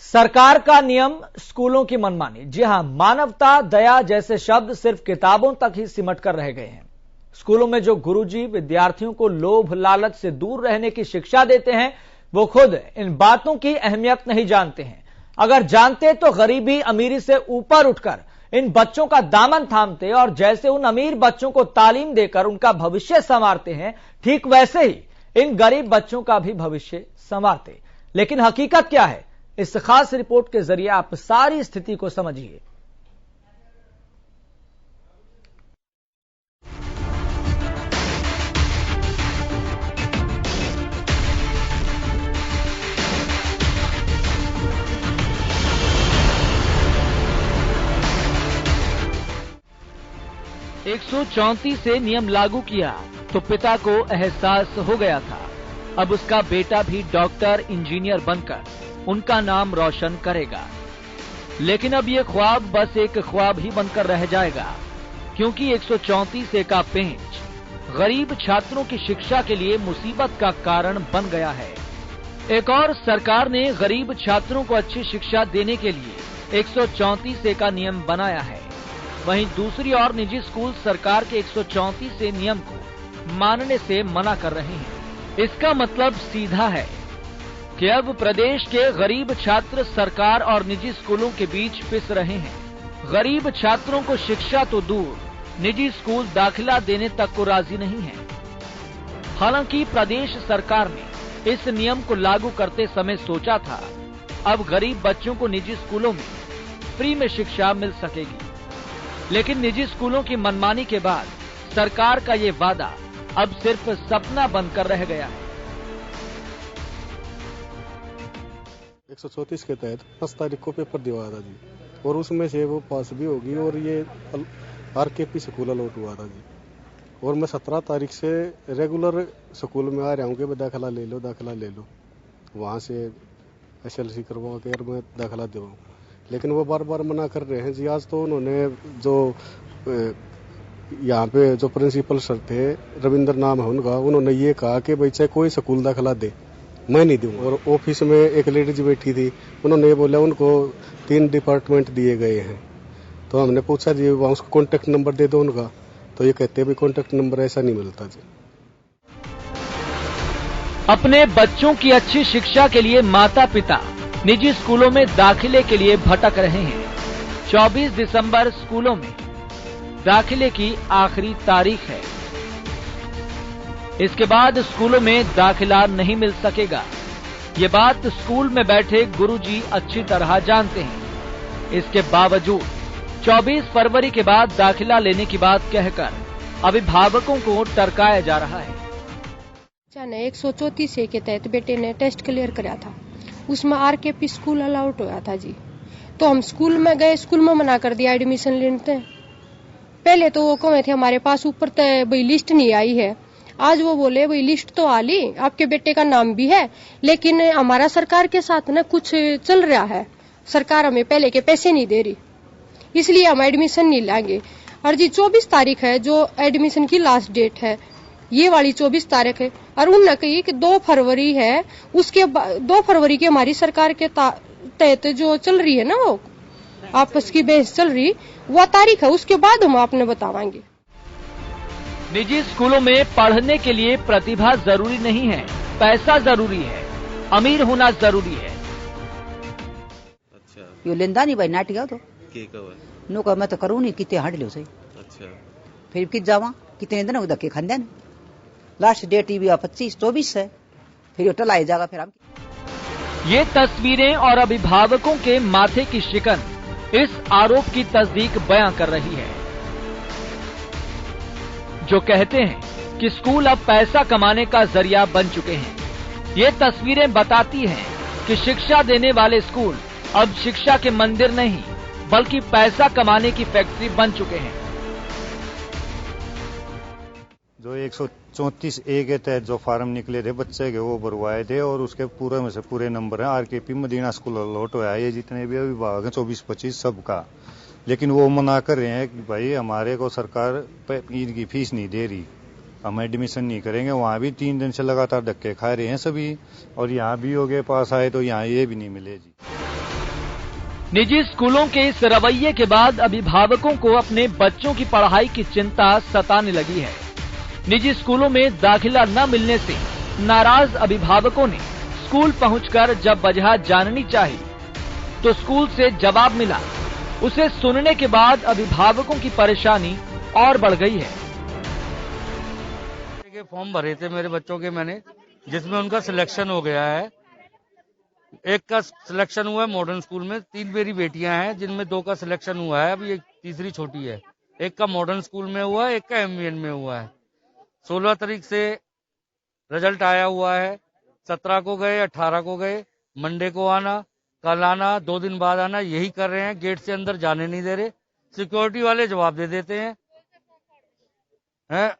सरकार का नियम, स्कूलों की मनमानी। जी हां, मानवता, दया जैसे शब्द सिर्फ किताबों तक ही सिमट कर रह गए हैं। स्कूलों में जो गुरुजी विद्यार्थियों को लोभ लालच से दूर रहने की शिक्षा देते हैं, वो खुद इन बातों की अहमियत नहीं जानते हैं। अगर जानते तो गरीबी अमीरी से ऊपर उठकर इन बच्चों का दामन थामते और जैसे उन अमीर बच्चों को तालीम देकर उनका भविष्य संवारते हैं, ठीक वैसे ही इन गरीब बच्चों का भी भविष्य संवारते। लेकिन हकीकत क्या है, इस खास रिपोर्ट के जरिए आप सारी स्थिति को समझिए। एक 134 से नियम लागू किया तो पिता को एहसास हो गया था, अब उसका बेटा भी डॉक्टर इंजीनियर बनकर उनका नाम रोशन करेगा। लेकिन अब ये ख्वाब बस एक ख्वाब ही बनकर रह जाएगा, क्योंकि 134 का पेंच गरीब छात्रों की शिक्षा के लिए मुसीबत का कारण बन गया है। एक और सरकार ने गरीब छात्रों को अच्छी शिक्षा देने के लिए 134 का नियम बनाया है। वहीं दूसरी ओर निजी स्कूल सरकार के 134 नियम को मानने से मना कर रहे हैं। इसका मतलब सीधा है कि अब प्रदेश के गरीब छात्र सरकार और निजी स्कूलों के बीच पिस रहे हैं। गरीब छात्रों को शिक्षा तो दूर, निजी स्कूल दाखिला देने तक को राजी नहीं है। हालांकि प्रदेश सरकार ने इस नियम को लागू करते समय सोचा था, अब गरीब बच्चों को निजी स्कूलों में फ्री में शिक्षा मिल सकेगी। लेकिन निजी स्कूलों की मनमानी के बाद सरकार का ये वादा अब सिर्फ सपना बनकर रह गया है। 134 के तहत 10 तारीख को पेपर दिया था जी, और उसमें से वो पास भी होगी और ये आरकेपी स्कूल अलॉट हुआ था जी। और मैं 17 तारीख से रेगुलर स्कूल में आ रहा हूँ कि दाखिला ले लो, दाखिला ले लो, वहाँ से SLC करवा के और मैं दाखिला दिवाऊँ। लेकिन वो बार बार मना कर रहे हैं जी। आज तो उन्होंने जो यहाँ पे जो प्रिंसिपल सर थे, रविंद्र नाम है उनका, उन्होंने ये कहा कि भाई चाहे कोई स्कूल दाखिला दे, मैं नहीं दूँ। और ऑफिस में एक लेडीज बैठी थी, उन्होंने ये बोला उनको 3 डिपार्टमेंट दिए गए हैं। तो हमने पूछा जी वहाँ उसको कॉन्टेक्ट नंबर दे दो उनका, तो ये कहते भी कॉन्टेक्ट नंबर ऐसा नहीं मिलता जी। अपने बच्चों की अच्छी शिक्षा के लिए माता पिता निजी स्कूलों में दाखिले के लिए भटक रहे हैं। 24 दिसंबर स्कूलों में दाखिले की आखिरी तारीख है। इसके बाद स्कूलों में दाखिला नहीं मिल सकेगा। ये बात स्कूल में बैठे गुरुजी अच्छी तरह जानते हैं। इसके बावजूद 24 फरवरी के बाद दाखिला लेने की बात कहकर अभिभावकों को टरकाया जा रहा है। 134 के तहत बेटे ने टेस्ट क्लियर कराया था, उसमें आरकेपी स्कूल अलाउट हुआ था जी। तो हम स्कूल में गए, स्कूल में मना कर दिया एडमिशन लेते। पहले तो वो कहे थे हमारे पास ऊपर भाई लिस्ट नहीं आई है। आज वो बोले भाई लिस्ट तो आ ली, आपके बेटे का नाम भी है, लेकिन हमारा सरकार के साथ ना कुछ चल रहा है, सरकार हमें पहले के पैसे नहीं दे रही, इसलिए हम एडमिशन नहीं लाएंगे। और जी 24 तारीख है जो एडमिशन की लास्ट डेट है, ये वाली 24 तारीख है। और उन्होंने कही कि 2 फरवरी है, उसके 2 फरवरी की हमारी सरकार के तहत जो चल रही है ना, वो आपस की बहस चल रही, वो तारीख है, उसके बाद हम आपने बतावाएंगे। निजी स्कूलों में पढ़ने के लिए प्रतिभा जरूरी नहीं है, पैसा जरूरी है, अमीर होना जरूरी है। अच्छा, यो लेंदा नहीं भाई नाटिया तो के नो का मैं तो करूँ नहीं, कितने हाड़ लो सही। अच्छा, फिर कित जावा कितने दिन धक्के खाने न। लास्ट डेट भी 25-24 है, फिर यो टलाई जाएगा। फिर हम ये तस्वीरें और अभिभावकों के माथे की शिकन इस आरोप की तस्दीक बयां कर रही है, जो कहते हैं कि स्कूल अब पैसा कमाने का जरिया बन चुके हैं। ये तस्वीरें बताती हैं कि शिक्षा देने वाले स्कूल अब शिक्षा के मंदिर नहीं, बल्कि पैसा कमाने की फैक्ट्री बन चुके हैं। जो 134A के तहत जो फार्म निकले थे बच्चे के, वो भरवाए थे और उसके पूरे में से पूरे नंबर हैं। आरकेपी मदीना स्कूल अलॉट हुआ है, ये जितने भी अभिभावक हैं 24-25 सबका। लेकिन वो मना कर रहे हैं कि भाई हमारे को सरकार इनकी फीस नहीं दे रही, हम एडमिशन नहीं करेंगे। वहाँ भी 3 दिन से लगातार धक्के खा रहे हैं सभी, और यहाँ भी हो गए पास आए तो यहाँ ये भी नहीं मिले जी। निजी स्कूलों के इस रवैये के बाद अभिभावकों को अपने बच्चों की पढ़ाई की चिंता सताने लगी है। निजी स्कूलों में दाखिला न मिलने से नाराज अभिभावकों ने स्कूल पहुंचकर जब वजह जाननी चाहिए तो स्कूल से जवाब मिला। उसे सुनने के बाद अभिभावकों की परेशानी और बढ़ गई है। फॉर्म भरे थे मेरे बच्चों के मैंने, जिसमें उनका सिलेक्शन हो गया है। एक का सिलेक्शन हुआ है मॉडर्न स्कूल में, 3 मेरी बेटियां हैं जिनमें 2 का सिलेक्शन हुआ है, अभी एक तीसरी छोटी है। एक का मॉडर्न स्कूल में हुआ है, एक का MVN में हुआ है। 16 तारीख से रिजल्ट आया हुआ है। 17 को गए, 18 को गए, मंडे को आना, कल आना, 2 दिन बाद आना, यही कर रहे हैं। गेट से अंदर जाने नहीं दे रहे। सिक्योरिटी वाले जवाब दे देते हैं।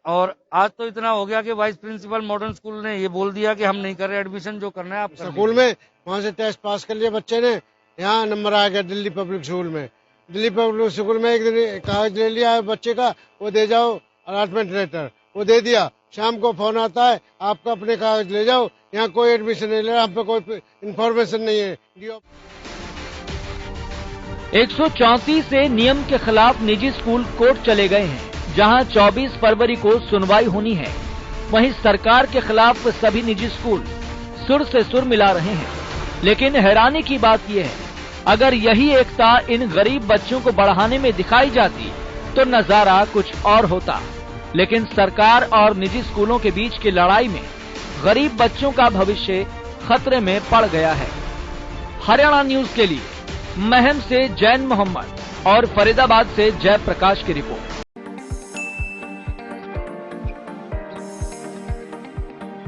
और आज तो इतना हो गया कि वाइस प्रिंसिपल मॉडर्न स्कूल ने ये बोल दिया कि हम नहीं कर रहे एडमिशन, जो करना है आप स्कूल में वहाँ से टेस्ट पास कर लिया बच्चे ने, यहाँ नंबर आ गया दिल्ली पब्लिक स्कूल में। दिल्ली पब्लिक स्कूल में एक दिन कागज ले लिया बच्चे का, वो दे जाओ अलॉटमेंट लेटर, वो दे दिया। शाम को फोन आता है आपका अपने कागज ले जाओ, यहाँ कोई एडमिशन नहीं ले रहा, हम पे कोई इन्फॉर्मेशन नहीं है। 134 से नियम के खिलाफ निजी स्कूल कोर्ट चले गए हैं, जहां 24 फरवरी को सुनवाई होनी है। वहीं सरकार के खिलाफ सभी निजी स्कूल सुर से सुर मिला रहे हैं। लेकिन हैरानी की बात यह है, अगर यही एकता इन गरीब बच्चों को बढ़ाने में दिखाई जाती तो नजारा कुछ और होता। लेकिन सरकार और निजी स्कूलों के बीच की लड़ाई में गरीब बच्चों का भविष्य खतरे में पड़ गया है। हरियाणा न्यूज के लिए महम से जैन मोहम्मद और फरीदाबाद से जयप्रकाश की रिपोर्ट।